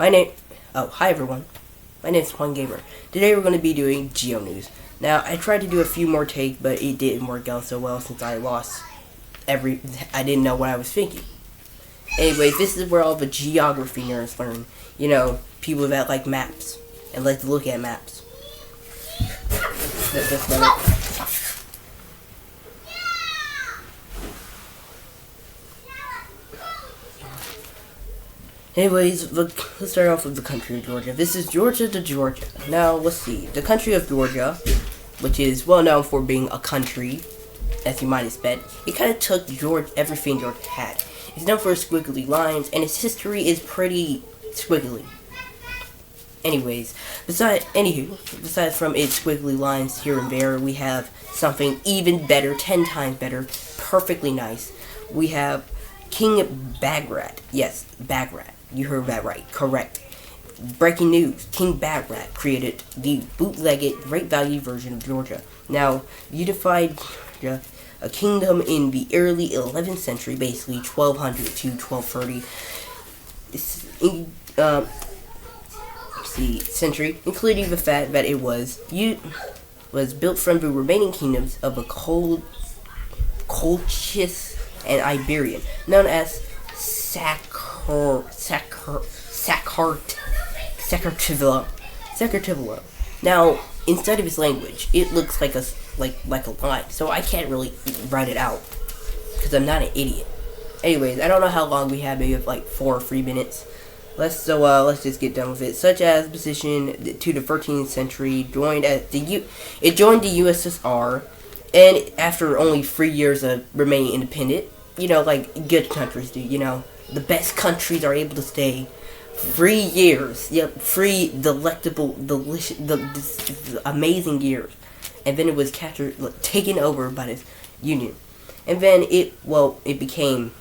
Hi everyone. My name is Juan Gamer. Today we're going to be doing Geo News. Now, I tried to do a few more takes, but it didn't work out so well since I didn't know what I was thinking. Anyways, this is where all the geography nerds learn. You know, people that like maps and like to look at maps. Anyways, let's start off with the country of Georgia. This is Georgia to Georgia. Now, let's see. The country of Georgia, which is well known for being a country, as you might expect, it kind of took everything Georgia had. It's known for its squiggly lines, and its history is pretty squiggly. Anyways, besides from its squiggly lines here and there, we have something even better, 10 times better, perfectly nice. We have King Bagrat. Yes, Bagrat. You heard that right. Correct. Breaking news. King Bagrat created the bootlegged great value version of Georgia. Now, unified Georgia, a kingdom in the early 11th century, basically 1200 to 1230 century, including the fact that it was built from the remaining kingdoms of the Colchis and Iberian, known as Sakartvelo. Now, instead of its language, it looks like a line, so I can't really write it out because I'm not an idiot. Anyways, I don't know how long we have. Maybe like 4 or 3 minutes. Let's just get done with it. Such as position to the 13th century, it joined the USSR, and after only 3 years of remaining independent, you know, like good countries do. You know, the best countries are able to stay 3 years. Yep, 3 delectable, delicious, amazing years, and then it was taken over by this union, and then it became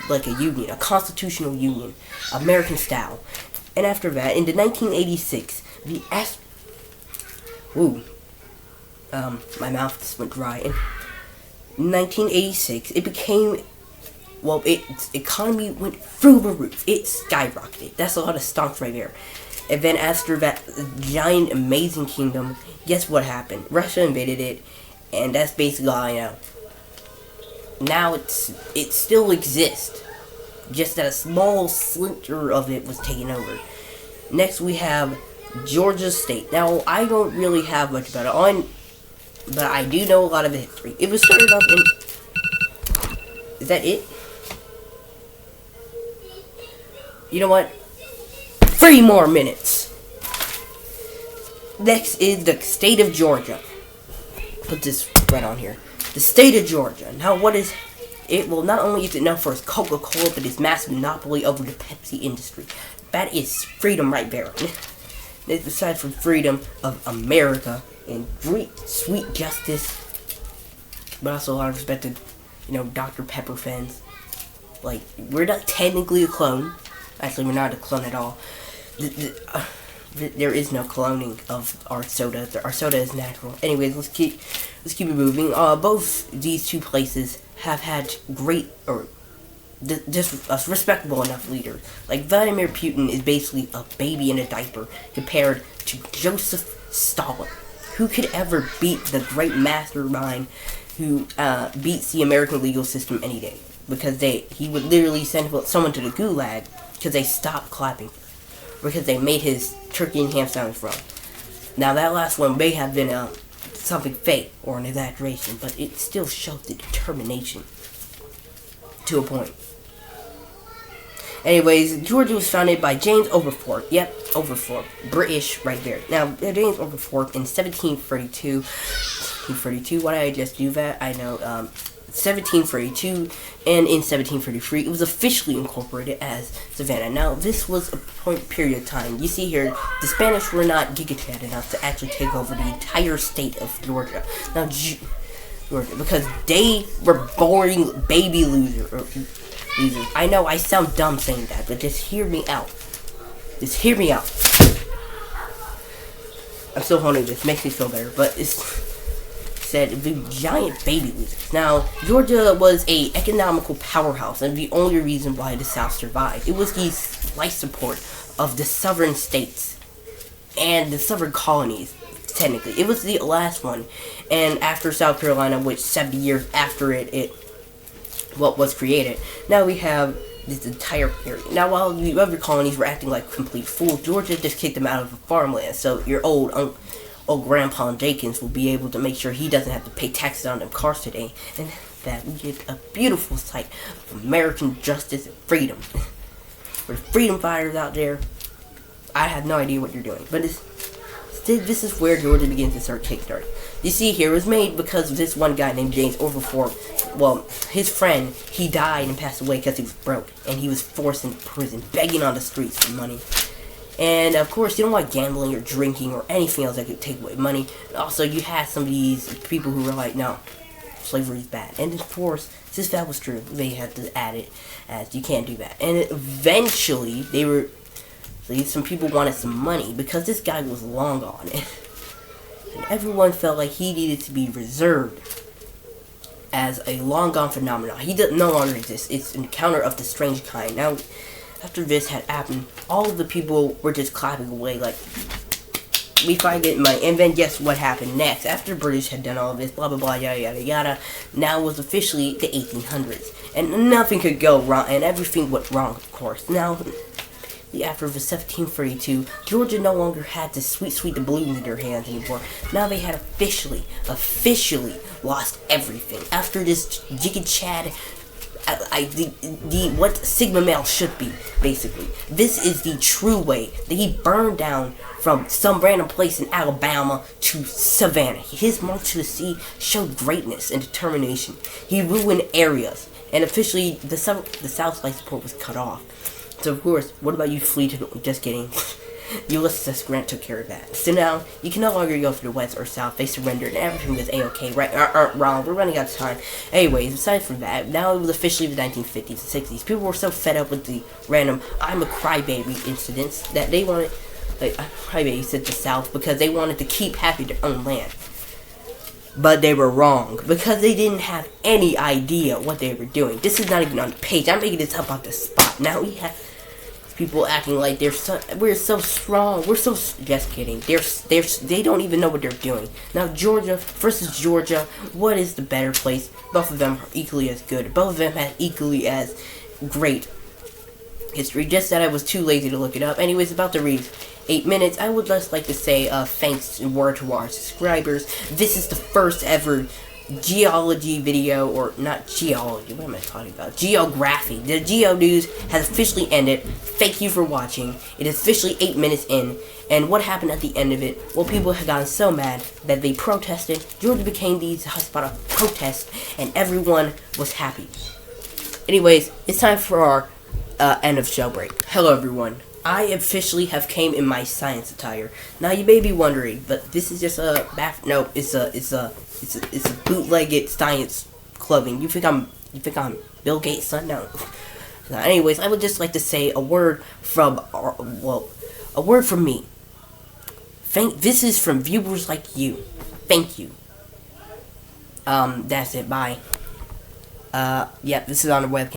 like a union, a constitutional union, American style. And after that, in the 1986, my mouth just went dry. In 1986, its economy went through the roof. It skyrocketed. That's a lot of stonks right there. And then after that giant, amazing kingdom, guess what happened? Russia invaded it, and that's basically all I know. Now it still exists, just that a small splinter of it was taken over. Next we have Georgia State. Now I don't really have much about it, but I do know a lot of the history. It was started off in... Is that it? You know what? 3 more minutes. Next is the state of Georgia. Put this right on here. The state of Georgia. Now, what is it? Well, not only is it known for its Coca-Cola, but its massive monopoly over the Pepsi industry. That is freedom right there. Aside from freedom of America and great, sweet justice, but also a lot of respected, Dr. Pepper fans. Like, we're not technically a clone. Actually, we're not a clone at all. There is no cloning of our soda. Our soda is natural. Anyways, let's keep it moving. Both these two places have had just respectable enough leaders. Like Vladimir Putin is basically a baby in a diaper compared to Joseph Stalin. Who could ever beat the great mastermind who beats the American legal system any day? Because he would literally send someone to the gulag because they stopped clapping. Because they made his turkey and ham sandwich wrong. Now that last one may have been something fake or an exaggeration, but it still shows the determination to a point. Anyways, Georgia was founded by James Oglethorpe. Yep, Oglethorpe, British right there. Now James Oglethorpe in 1732. Why did I just do that? I know. 1732, and in 1733 it was officially incorporated as Savannah. Now this was a period of time. You see here, the Spanish were not giga-chad enough to actually take over the entire state of Georgia. Now Georgia, because they were boring baby losers. I know I sound dumb saying that, but just hear me out. Just hear me out. I'm still holding this, makes me feel better, but it's said the giant baby losers. Now, Georgia was a economical powerhouse, and the only reason why the South survived. It was these life support of the sovereign states and the sovereign colonies. Technically, it was the last one, and after South Carolina, which 70 years after it was created, now we have this entire area. Now, while the other colonies were acting like complete fools, Georgia just kicked them out of the farmland. So your old Grandpa Jenkins will be able to make sure he doesn't have to pay taxes on them cars today, and that we get a beautiful sight of American justice and freedom. For the freedom fighters out there, I have no idea what you're doing, but this is where Georgia begins to start kickstarting. You see here, it was made because of this one guy named James Overford. Well, his friend, he died and passed away because he was broke, and he was forced into prison, begging on the streets for money. And of course, you don't want gambling or drinking or anything else that could take away money. And also, you had some of these people who were like, no, slavery is bad. And of course, since that was true, they had to add it as you can't do that. And eventually, some people wanted some money because this guy was long gone. And everyone felt like he needed to be reserved as a long gone phenomenon. He no longer exists. It's an encounter of the strange kind. Now, after this had happened, all of the people were just clapping away like, we find it money. And then guess what happened next? After the British had done all of this, blah blah blah, yada yada yada, now it was officially the 1800s. And nothing could go wrong, and everything went wrong, of course. Now, after the 1732, Georgia no longer had this sweet the balloon in their hands anymore. Now they had officially lost everything. After this Jiggy Chad, what Sigma male should be, basically. This is the true way that he burned down from some random place in Alabama to Savannah. His march to the sea showed greatness and determination. He ruined areas, and officially the South's life support was cut off. So of course, what about you flee to the... Just kidding. Ulysses S. Grant took care of that. So now, you can no longer go to the west or south. They surrendered and everything was a-okay. Right? Wrong. We're running out of time. Anyways, aside from that, now it was officially the 1950s and 60s. People were so fed up with the random I'm a crybaby incidents that they wanted... crybaby said the South because they wanted to keep happy their own land. But they were wrong because they didn't have any idea what they were doing. This is not even on the page. I'm making this up on the spot. Now we have people acting like we're so strong. We're so just kidding. They don't even know what they're doing. Now Georgia versus Georgia. What is the better place? Both of them are equally as good. Both of them have equally as great history. Just that I was too lazy to look it up. Anyways, about to read 8 minutes. I would just like to say thanks and word to our subscribers. This is the first ever geology video, or not geology, what am I talking about? Geography. The Geo news has officially ended. Thank you for watching. It is officially 8 minutes in, and what happened at the end of it? Well, people had gotten so mad that they protested. Georgia became the hotspot of protest, and everyone was happy. Anyways, it's time for our end of show break. Hello everyone. I officially have came in my science attire. Now you may be wondering, but this is just a it's a bootlegged science clothing. You think I'm Bill Gates' son? No. Now, anyways, I would just like to say a word from a word from me. This is from viewers like you. Thank you. That's it. Bye. This is on the webcam.